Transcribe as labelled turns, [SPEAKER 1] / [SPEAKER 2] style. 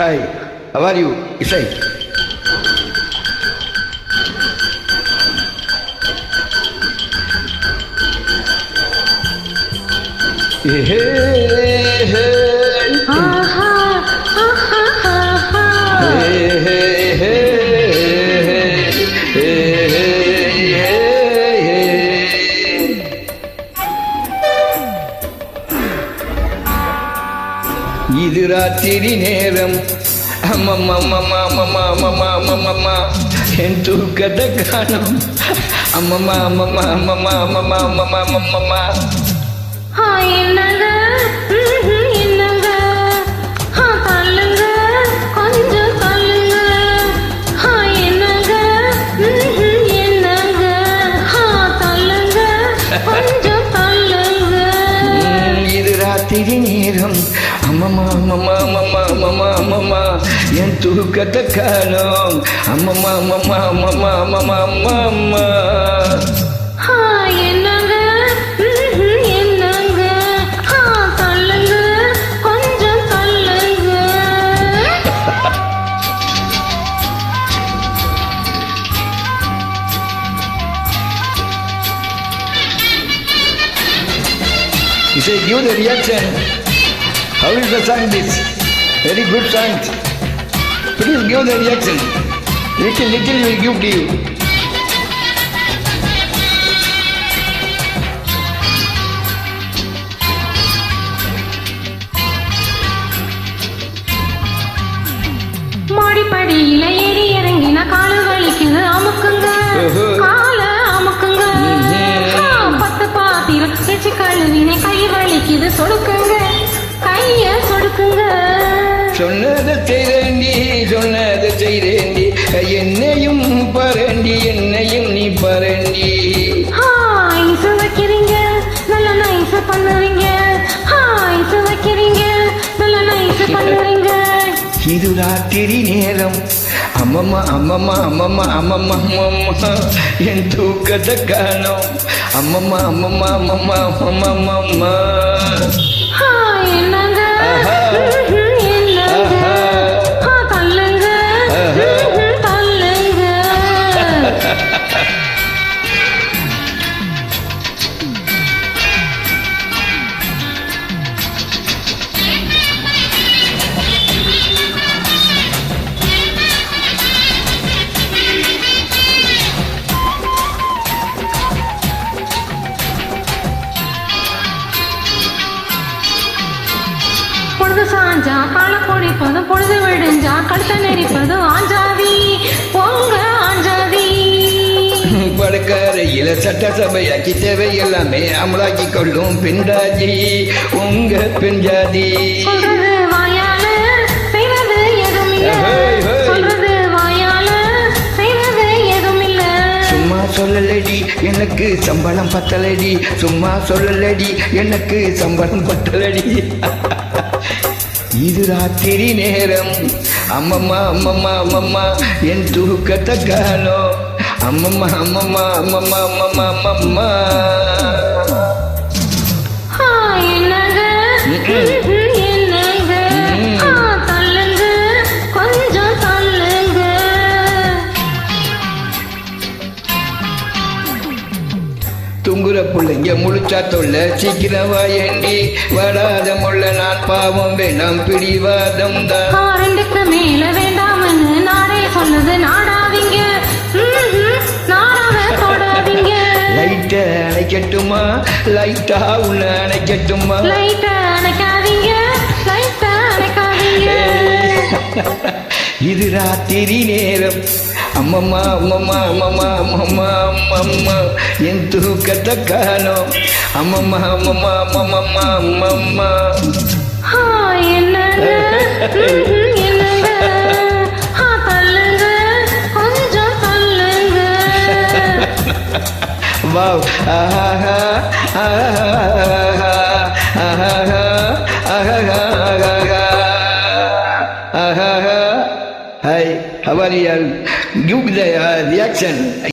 [SPEAKER 1] Hi, how are you? Isai. Hey, hey, hey. Hey, hey, hey. Hey, hey, hey. இது ராத்திரி நேரம் அம்மம்மா என் தூக்கத்தை காணும் அம்மம்மா
[SPEAKER 2] என்னங்க என்னங்க தள்ளுங்க கொஞ்சம் தள்ளுங்க என்னங்க என்னங்க தள்ளுங்க கொஞ்சம் தள்ளுங்க
[SPEAKER 1] இது ராத்திரி நேரம் அம்மம்மா என் தூக்கத்தை காணும் அம்மம்மா
[SPEAKER 2] என்னங்க என்னங்க தள்ளுங்க கொஞ்சம் தள்ளுங்க
[SPEAKER 1] You say give the reaction. How is the song this? Very good song. Please give the reaction. Little will give to you.
[SPEAKER 2] மாடிப்படியில ஏறி இறங்கின கால வலிக்குது அமுக்குங்க கால அமுக்குங்க பத்து பாத்திரம் வச்சு கழுவினை கை வலிக்குது சொடுக்குங்க கைய சொடுக்குங்க
[SPEAKER 1] சொன்னதை செய்தேண்டி என்னையும் பரண்டி என்னையும் நீ பரண்டி
[SPEAKER 2] ஐஸ் வைக்கிறீங்க நல்ல நைஸ் பண்ணுவீங்க ஐஸ் வைக்கிறீங்க நல்ல நைஸ் பண்ணுவீங்க
[SPEAKER 1] இது ராத்திரி நேரம் அம்மம்மா என் தூக்கத்தை காணும் அம்மம்மா
[SPEAKER 2] என்னங்க என்னங்க தள்ளுங்க தள்ளுங்க பொழுது சாஞ்சா கால பொடிப்பதும் பொழுது விடுஞ்சா கழுத்த நெரிப்பதும் ஆஞ்சாதி பொங்க ஆஞ்சாதி
[SPEAKER 1] படுக்கறையில சட்டசபையாக்கி தேவை எல்லாமே அமலாக்கி கொள்ளும் பெண்ஜாதி உங்க பெண்ஜாதி
[SPEAKER 2] சொல்றது வாயால செய்வது எதுவும் இல்ல சொல்றது வாயால செய்வது எதுவும் இல்ல
[SPEAKER 1] சும்மா சொல்லலடி எனக்கு சம்பளம் பத்தலடி சும்மா சொல்லலடி எனக்கு சம்பளம் பத்தலடி இது ராத்திரி நேரம் அம்மம்மா என் தூக்கத்தை காணும் அம்மம்மா
[SPEAKER 2] என்னங்க என்னங்க தள்ளுங்க கொஞ்சம் தள்ளுங்க
[SPEAKER 1] துங்குற பிள்ளைங்க முழிச்சா தொல்ல சீக்கிரம் வாயண்டி வராத முள்ள நான் பாவம் வேணாம் பிடிவாதம் தான்
[SPEAKER 2] ரெண்டுக்கு மேல வேண்டாம்னு நாடே சொன்னது நாடாதீங்க நாடாத தொடாதீங்க
[SPEAKER 1] லைட்ட அணைக்கட்டுமா லைட்டா உள்ள அணைக்கட்டுமா
[SPEAKER 2] லைட்ட அணைக்காதீங்க லைட்ட அணைக்காதீங்க
[SPEAKER 1] இது ராத்திரி நேரம் அம்மம்மா என் தூக்கத்தை காணும் அம்மம்மா
[SPEAKER 2] என்னங்க என்னங்க தள்ளுங்க கொஞ்சம் தள்ளுங்க
[SPEAKER 1] வாவ் ஆஹா Hi, how are you? Give the reaction.